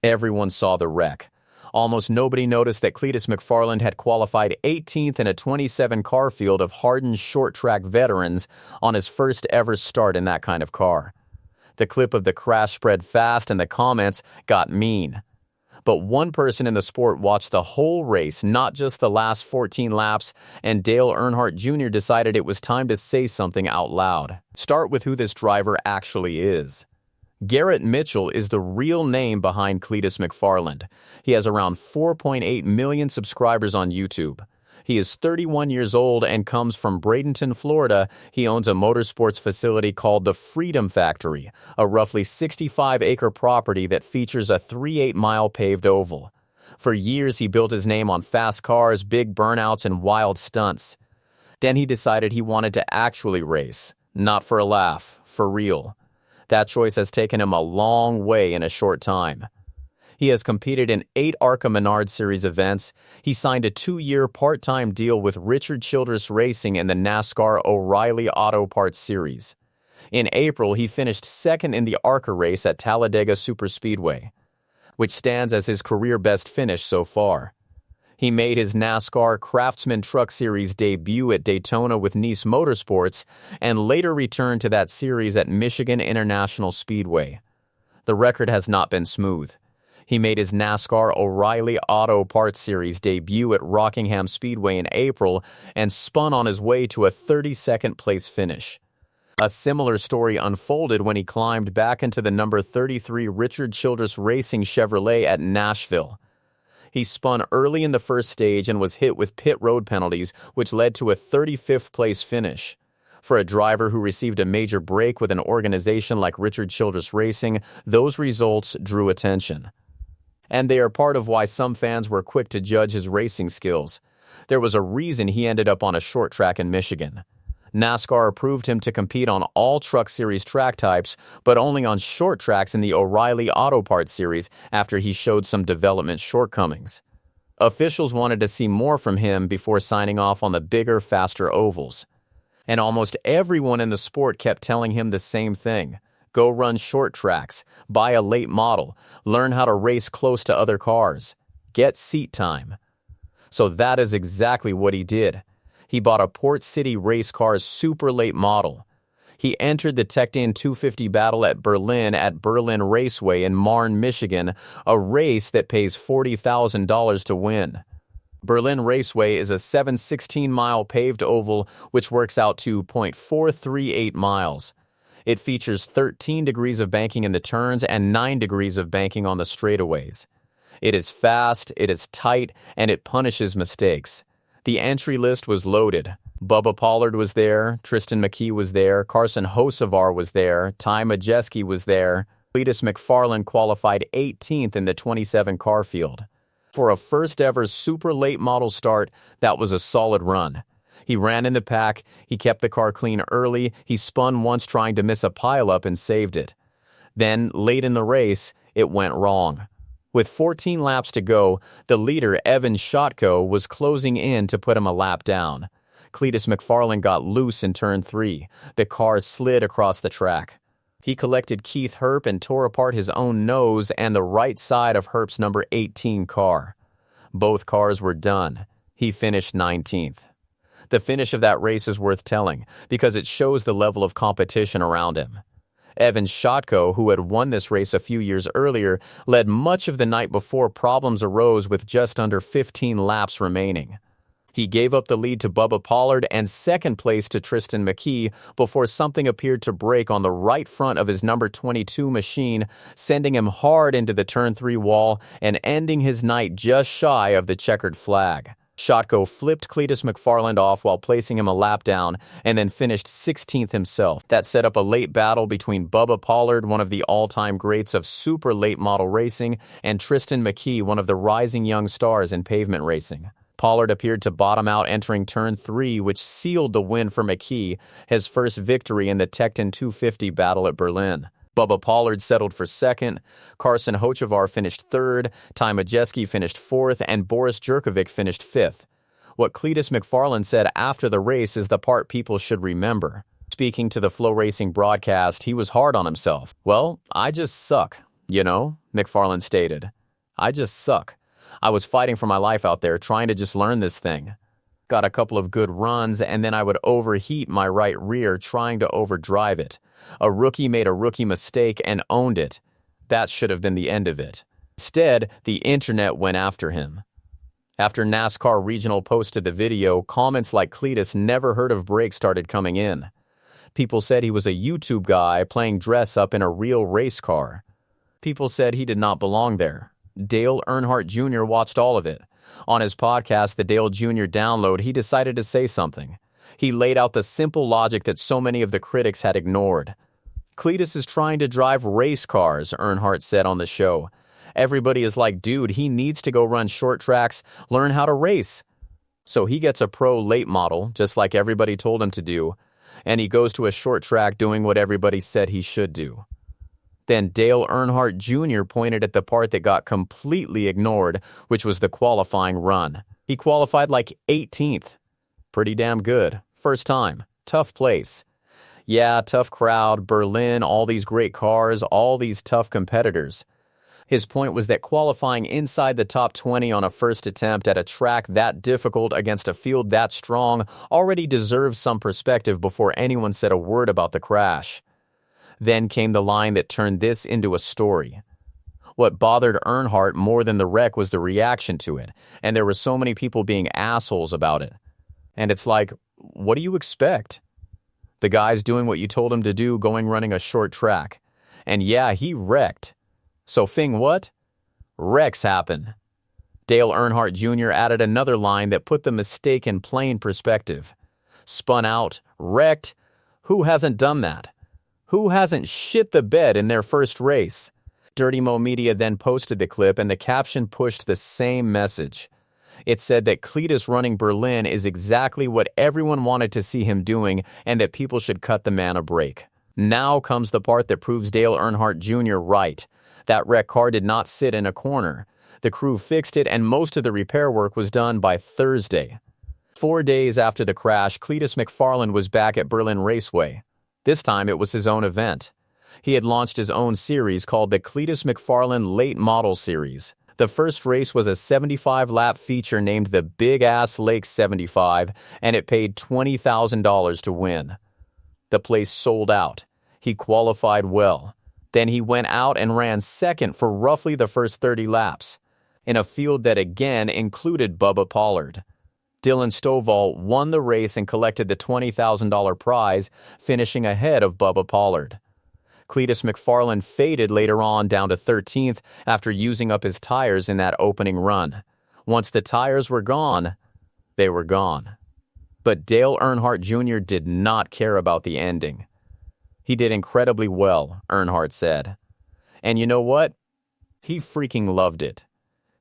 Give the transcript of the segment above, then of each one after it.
Everyone saw the wreck. Almost nobody noticed that Cletus McFarland had qualified 18th in a 27-car field of hardened short-track veterans on his first ever start in that kind of car. The clip of the crash spread fast and the comments got mean. But one person in the sport watched the whole race, not just the last 14 laps, and Dale Earnhardt Jr. decided it was time to say something out loud. Start with who this driver actually is. Garrett Mitchell is the real name behind Cletus McFarland. He has around 4.8 million subscribers on YouTube. He is 31 years old and comes from Bradenton, Florida. He owns a motorsports facility called the Freedom Factory, a roughly 65-acre property that features a 3/8-mile paved oval. For years, he built his name on fast cars, big burnouts, and wild stunts. Then he decided he wanted to actually race, not for a laugh, for real. That choice has taken him a long way in a short time. He has competed in 8 ARCA Menard Series events. He signed a 2-year part-time deal with Richard Childress Racing in the NASCAR O'Reilly Auto Parts Series. In April, he finished second in the ARCA race at Talladega Superspeedway, which stands as his career best finish so far. He made his NASCAR Craftsman Truck Series debut at Daytona with Nice Motorsports and later returned to that series at Michigan International Speedway. The record has not been smooth. He made his NASCAR O'Reilly Auto Parts Series debut at Rockingham Speedway in April and spun on his way to a 32nd place finish. A similar story unfolded when he climbed back into the number 33 Richard Childress Racing Chevrolet at Nashville. He spun early in the first stage and was hit with pit road penalties, which led to a 35th place finish. For a driver who received a major break with an organization like Richard Childress Racing, those results drew attention. And they are part of why some fans were quick to judge his racing skills. There was a reason he ended up on a short track in Michigan. NASCAR approved him to compete on all Truck Series track types, but only on short tracks in the O'Reilly Auto Parts Series after he showed some development shortcomings. Officials wanted to see more from him before signing off on the bigger, faster ovals. And almost everyone in the sport kept telling him the same thing. Go run short tracks, buy a late model, learn how to race close to other cars, get seat time. So that is exactly what he did. He bought a Port City race car's super late model. He entered the Tech-In 250 battle at Berlin Raceway in Marne, Michigan, a race that pays $40,000 to win. Berlin Raceway is a 7/16-mile paved oval which works out to 0.438 miles. It features 13 degrees of banking in the turns and 9 degrees of banking on the straightaways. It is fast, it is tight, and it punishes mistakes. The entry list was loaded. Bubba Pollard was there, Tristan McKee was there, Carson Hocevar was there, Ty Majeski was there. Cletus McFarland qualified 18th in the 27-car field. For a first-ever super late model start, that was a solid run. He ran in the pack, he kept the car clean early, he spun once trying to miss a pileup and saved it. Then, late in the race, it went wrong. With 14 laps to go, the leader, Evan Shotko, was closing in to put him a lap down. Cletus McFarland got loose in turn 3. The car slid across the track. He collected Keith Herp and tore apart his own nose and the right side of Herp's number 18 car. Both cars were done. He finished 19th. The finish of that race is worth telling because it shows the level of competition around him. Evan Shotko, who had won this race a few years earlier, led much of the night before problems arose with just under 15 laps remaining. He gave up the lead to Bubba Pollard and second place to Tristan McKee before something appeared to break on the right front of his number 22 machine, sending him hard into the turn 3 wall and ending his night just shy of the checkered flag. Shotko flipped Cletus McFarland off while placing him a lap down and then finished 16th himself. That set up a late battle between Bubba Pollard, one of the all-time greats of super late model racing, and Tristan McKee, one of the rising young stars in pavement racing. Pollard appeared to bottom out entering turn 3, which sealed the win for McKee, his first victory in the Tech-In 250 battle at Berlin. Bubba Pollard settled for second, Carson Hocevar finished third, Ty Majeski finished fourth, and Boris Jurkovic finished fifth. What Cletus McFarland said after the race is the part people should remember. Speaking to the Flow Racing broadcast, he was hard on himself. Well, I just suck. "You know," McFarland stated, "I just suck. I was fighting for my life out there trying to just learn this thing. Got a couple of good runs, and then I would overheat my right rear trying to overdrive it. A rookie made a rookie mistake and owned it. That should have been the end of it. Instead, the internet went after him." After NASCAR Regional posted the video, comments like "Cletus never heard of brakes" started coming in. People said he was a YouTube guy playing dress up in a real race car. People said he did not belong there. Dale Earnhardt Jr. watched all of it. On his podcast, the Dale Jr. Download, he decided to say something. He laid out the simple logic that so many of the critics had ignored. "Cletus is trying to drive race cars," Earnhardt said on the show. "Everybody is like, dude, he needs to go run short tracks, learn how to race." So he gets a pro late model, just like everybody told him to do, and he goes to a short track doing what everybody said he should do. Then Dale Earnhardt Jr. pointed at the part that got completely ignored, which was the qualifying run. He qualified like 18th. Pretty damn good. First time. Tough place. Yeah, tough crowd, Berlin, all these great cars, all these tough competitors. His point was that qualifying inside the top 20 on a first attempt at a track that difficult against a field that strong already deserves some perspective before anyone said a word about the crash. Then came the line that turned this into a story. What bothered Earnhardt more than the wreck was the reaction to it, and there were so many people being assholes about it. And it's like, what do you expect? The guy's doing what you told him to do, going running a short track. And yeah, he wrecked. So Fing what? Wrecks happen. Dale Earnhardt Jr. added another line that put the mistake in plain perspective. Spun out, wrecked. Who hasn't done that? Who hasn't shit the bed in their first race? Dirty Mo Media then posted the clip, and the caption pushed the same message. It said that Cletus running Berlin is exactly what everyone wanted to see him doing, and that people should cut the man a break. Now comes the part that proves Dale Earnhardt Jr. right. That wrecked car did not sit in a corner. The crew fixed it, and most of the repair work was done by Thursday. 4 days after the crash, Cletus McFarland was back at Berlin Raceway. This time it was his own event. He had launched his own series called the Cletus McFarland Late Model Series. The first race was a 75-lap feature named the Big Ass Lake 75, and it paid $20,000 to win. The place sold out. He qualified well. Then he went out and ran second for roughly the first 30 laps, in a field that again included Bubba Pollard. Dylan Stovall won the race and collected the $20,000 prize, finishing ahead of Bubba Pollard. Cletus McFarland faded later on down to 13th after using up his tires in that opening run. Once the tires were gone, they were gone. But Dale Earnhardt Jr. did not care about the ending. He did incredibly well, Earnhardt said. And you know what? He freaking loved it.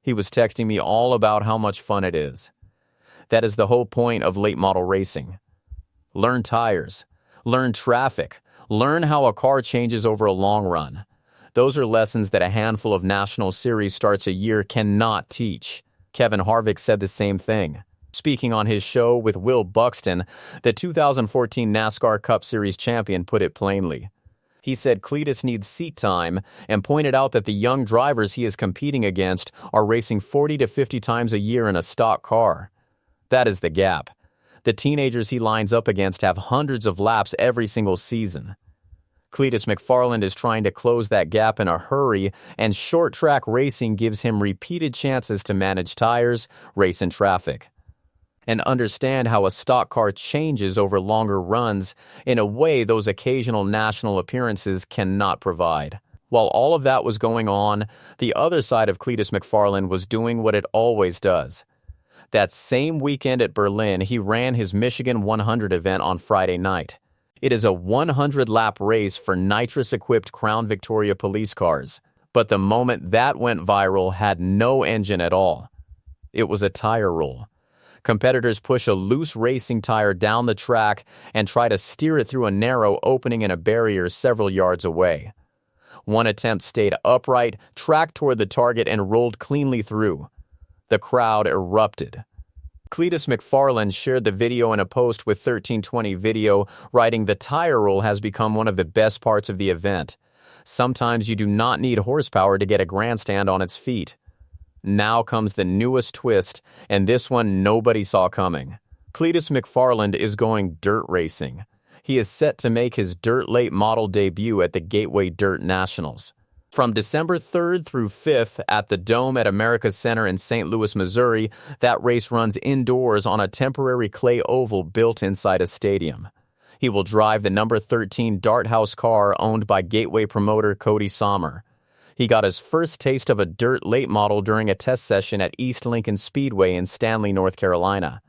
He was texting me all about how much fun it is. That is the whole point of late model racing. Learn tires. Learn traffic. Learn how a car changes over a long run. Those are lessons that a handful of National Series starts a year cannot teach. Kevin Harvick said the same thing. Speaking on his show with Will Buxton, the 2014 NASCAR Cup Series champion put it plainly. He said Cletus needs seat time and pointed out that the young drivers he is competing against are racing 40 to 50 times a year in a stock car. That is the gap. The teenagers he lines up against have hundreds of laps every single season. Cletus McFarland is trying to close that gap in a hurry, and short track racing gives him repeated chances to manage tires, race in traffic, and understand how a stock car changes over longer runs in a way those occasional national appearances cannot provide. While all of that was going on, the other side of Cletus McFarland was doing what it always does. That same weekend at Berlin, he ran his Michigan 100 event on Friday night. It is a 100-lap race for nitrous-equipped Crown Victoria police cars. But the moment that went viral had no engine at all. It was a tire roll. Competitors push a loose racing tire down the track and try to steer it through a narrow opening in a barrier several yards away. One attempt stayed upright, tracked toward the target, and rolled cleanly through. The crowd erupted. Cletus McFarland shared the video in a post with 1320 Video, writing, "The tire roll has become one of the best parts of the event. Sometimes you do not need horsepower to get a grandstand on its feet. Now comes the newest twist, and this one nobody saw coming. Cletus McFarland is going dirt racing. He is set to make his dirt late model debut at the Gateway Dirt Nationals. From December 3rd through 5th at the Dome at America's Center in St. Louis, Missouri, that race runs indoors on a temporary clay oval built inside a stadium. He will drive the number 13 Dart House car owned by Gateway promoter Cody Sommer. He got his first taste of a dirt late model during a test session at East Lincoln Speedway in Stanley, North Carolina.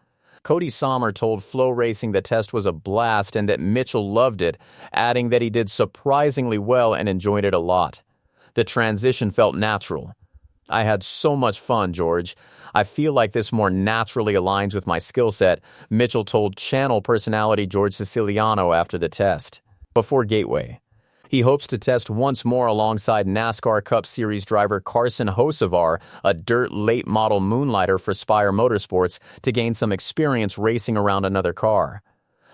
Cody Sommer told Flow Racing the test was a blast and that Mitchell loved it, adding that he did surprisingly well and enjoyed it a lot. The transition felt natural. I had so much fun, George. I feel like this more naturally aligns with my skill set, Mitchell told channel personality George Siciliano after the test. Before Gateway, he hopes to test once more alongside NASCAR Cup Series driver Carson Hocevar, a dirt late model moonlighter for Spire Motorsports, to gain some experience racing around another car.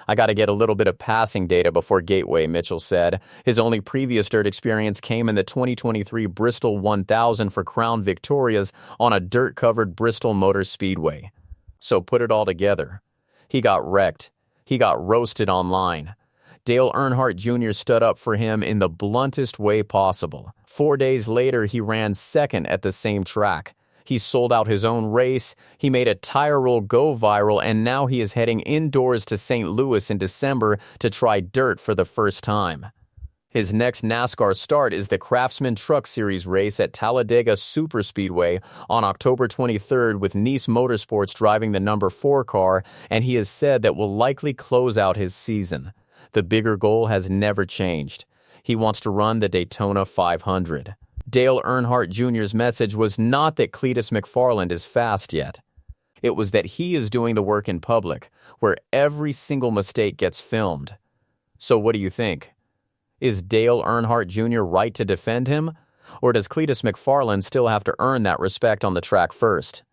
I got to get a little bit of passing data before Gateway, Mitchell said. His only previous dirt experience came in the 2023 Bristol 1000 for Crown Victorias on a dirt-covered Bristol Motor Speedway. So put it all together. He got wrecked. He got roasted online. Dale Earnhardt Jr. stood up for him in the bluntest way possible. 4 days later, he ran second at the same track. He sold out his own race, he made a tire roll go viral, and now he is heading indoors to St. Louis in December to try dirt for the first time. His next NASCAR start is the Craftsman Truck Series race at Talladega Superspeedway on October 23rd with Nice Motorsports driving the number 4 car, and he has said that will likely close out his season. The bigger goal has never changed. He wants to run the Daytona 500. Dale Earnhardt Jr.'s message was not that Cletus McFarland is fast yet. It was that he is doing the work in public, where every single mistake gets filmed. So what do you think? Is Dale Earnhardt Jr. right to defend him? Or does Cletus McFarland still have to earn that respect on the track first?